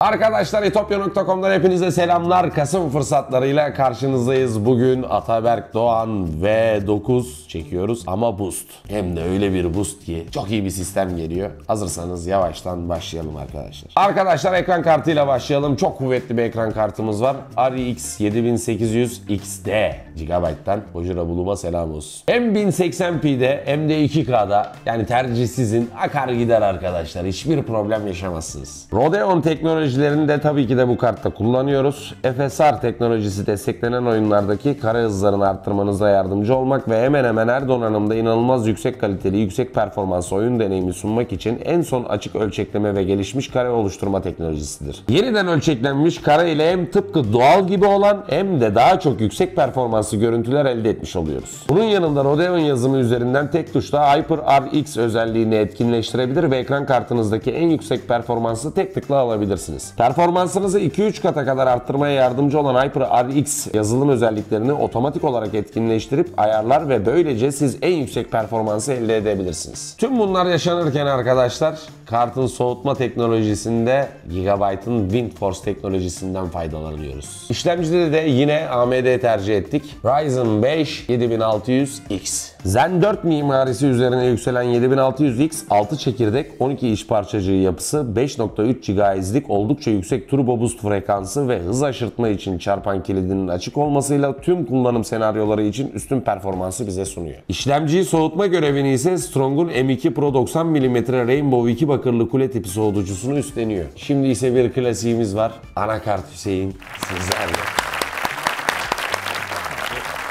Arkadaşlar itopya.com'dan hepinize selamlar. Kasım fırsatlarıyla karşınızdayız. Bugün ATABERK Doğan V9 çekiyoruz ama boost. Hem de öyle bir boost ki çok iyi bir sistem geliyor. Hazırsanız yavaştan başlayalım arkadaşlar. Arkadaşlar ekran kartıyla başlayalım. Çok kuvvetli bir ekran kartımız var. RX 7800 XD Gigabyte'tan Hojura Buluma selam olsun. Hem 1080p'de hem de 2K'da, yani tercih sizin, akar gider arkadaşlar. Hiçbir problem yaşamazsınız. Radeon teknolojilerini de tabii ki de bu kartta kullanıyoruz. FSR teknolojisi desteklenen oyunlardaki kare hızlarını arttırmanıza yardımcı olmak ve hemen hemen her donanımda inanılmaz yüksek kaliteli, yüksek performanslı oyun deneyimi sunmak için en son açık ölçekleme ve gelişmiş kare oluşturma teknolojisidir. Yeniden ölçeklenmiş kare ile hem tıpkı doğal gibi olan hem de daha çok yüksek performanslı görüntüler elde etmiş oluyoruz. Bunun yanında Radeon yazımı üzerinden tek tuşla Hyper RX özelliğini etkinleştirebilir ve ekran kartınızdaki en yüksek performansı tek tıkla alabilirsiniz. Performansınızı 2-3 kata kadar arttırmaya yardımcı olan Hyper RX yazılım özelliklerini otomatik olarak etkinleştirip ayarlar ve böylece siz en yüksek performansı elde edebilirsiniz. Tüm bunlar yaşanırken arkadaşlar, kartın soğutma teknolojisinde Gigabyte'ın WindForce teknolojisinden faydalanıyoruz. İşlemcide de yine AMD tercih ettik. Ryzen 5 7600X. Zen 4 mimarisi üzerine yükselen 7600X 6 çekirdek, 12 iş parçacığı yapısı, 5.3 GHz'lik oldukça yüksek turbo boost frekansı ve hız aşırtma için çarpan kilidinin açık olmasıyla tüm kullanım senaryoları için üstün performansı bize sunuyor. İşlemciyi soğutma görevini ise Strong'un M2 Pro 90 mm Rainbow 2 bakırlı kule tipi soğutucusunu üstleniyor. Şimdi ise bir klasiğimiz var. Anakart Hüseyin sizlerle.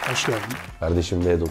Hoş geldin. Kardeşim V9.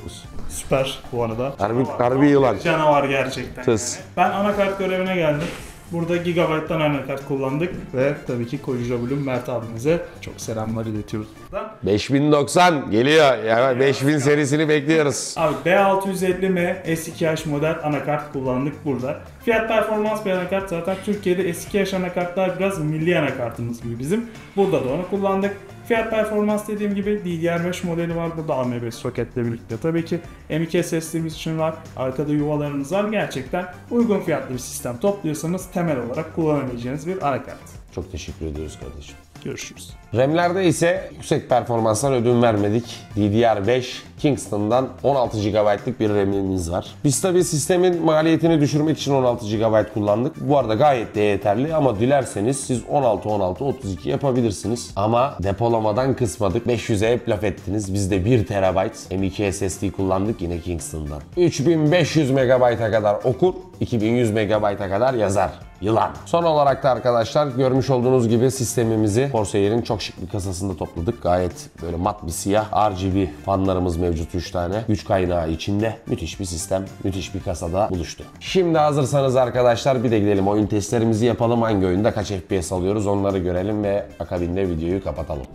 Süper bu arada. Harbi yılan. Canavar gerçekten. Tıs. Yani. Ben anakart görevine geldim. Burada Gigabyte'dan anakart kullandık ve tabii ki Koca Bulun Mert abimize çok selamlar iletiyoruz buradan. 5090 geliyor. Yani 5000 serisini bekliyoruz. Abi B650M S2H model anakart kullandık burada. Fiyat performans bir anakart, zaten Türkiye'de S2H anakartlar biraz milli anakartımız gibi bizim. Burada da onu kullandık. Fiyat performans dediğim gibi DDR5 modeli var burada AM5 soketle birlikte. Tabii ki M.2 SSD'miz için var. Arkada yuvalarımız var. Gerçekten uygun fiyatlı bir sistem topluyorsanız temel olarak kullanabileceğiniz bir anakart. Çok teşekkür ediyoruz kardeşim. Görüşürüz. RAM'lerde ise yüksek performanstan ödün vermedik. DDR5 Kingston'dan 16 GB'lık bir RAM'imiz var. Biz tabi sistemin maliyetini düşürmek için 16 GB kullandık. Bu arada gayet de yeterli ama dilerseniz siz 16-32 yapabilirsiniz. Ama depolamadan kısmadık. 500'e hep laf ettiniz. Biz de 1 TB M.2 SSD kullandık yine Kingston'dan. 3500 MB'a kadar okur, 2100 MB'a kadar yazar. Yılan. Son olarak da arkadaşlar görmüş olduğunuz gibi sistemimizi Corsaire'in çok şık bir kasasında topladık. Gayet böyle mat bir siyah RGB fanlarımız mevcut 3 tane. Güç kaynağı içinde. Müthiş bir sistem, müthiş bir kasada buluştu. Şimdi hazırsanız arkadaşlar bir de gidelim oyun testlerimizi yapalım. Hangi oyunda kaç FPS alıyoruz onları görelim ve akabinde videoyu kapatalım.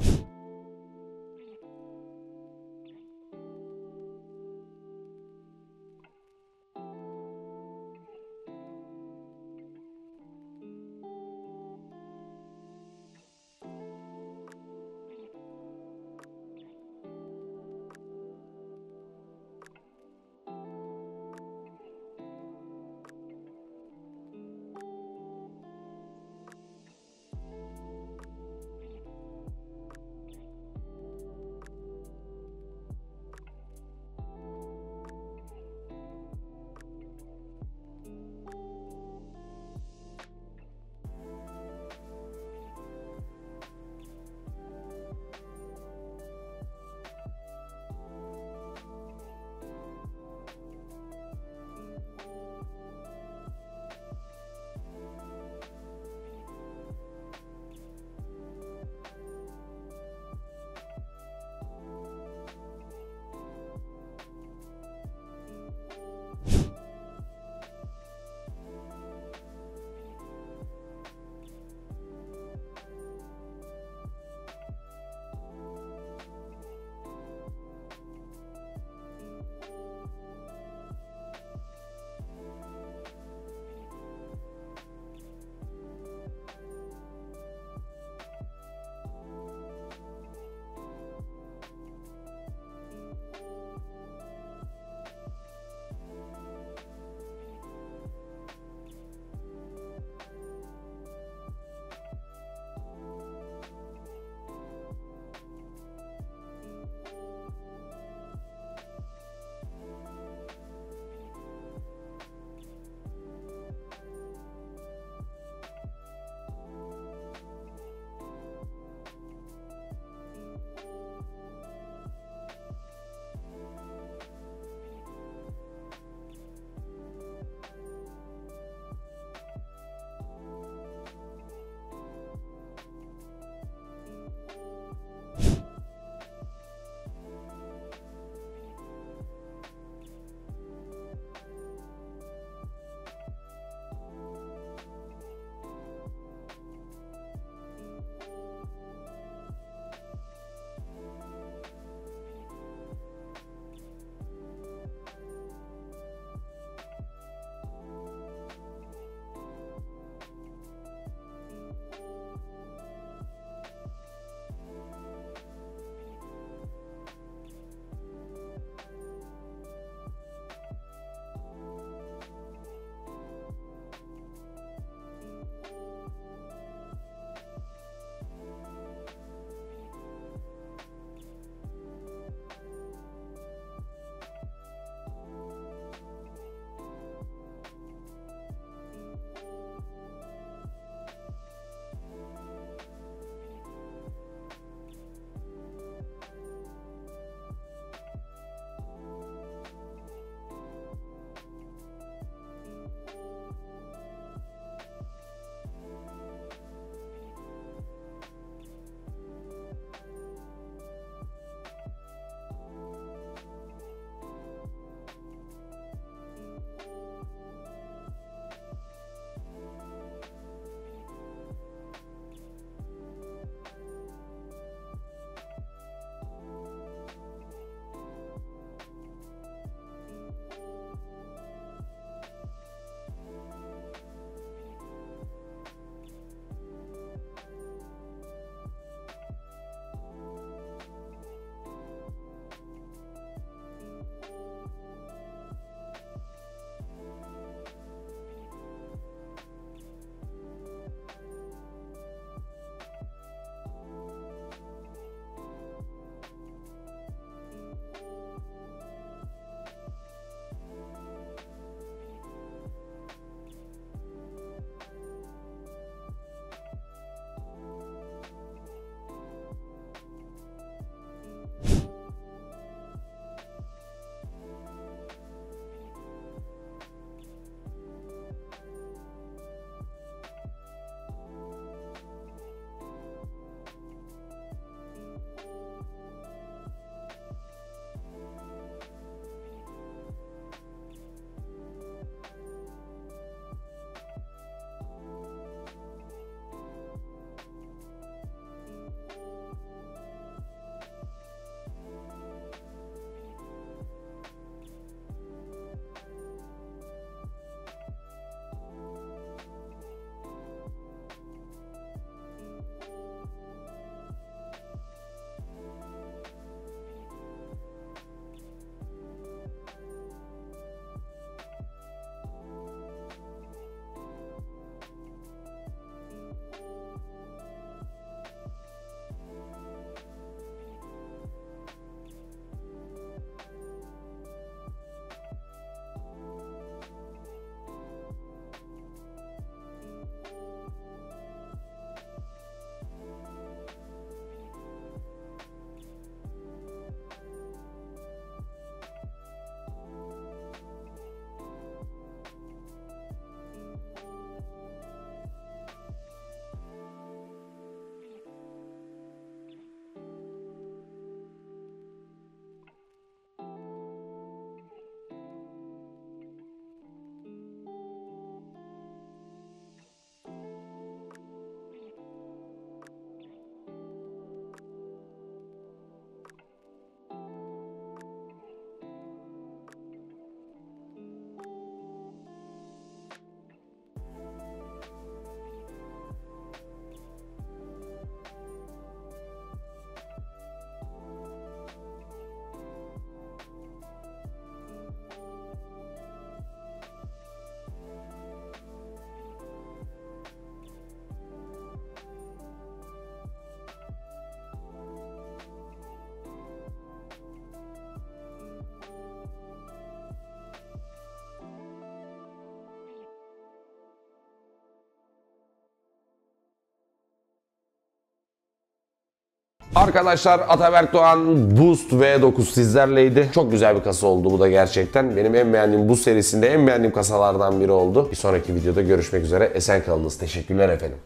Arkadaşlar ATABERK DOİAN-BOOST V9 sizlerleydi. Çok güzel bir kasa oldu bu da gerçekten. Benim en beğendiğim bu serisinde en beğendiğim kasalardan biri oldu. Bir sonraki videoda görüşmek üzere. Esen kalınız. Teşekkürler efendim.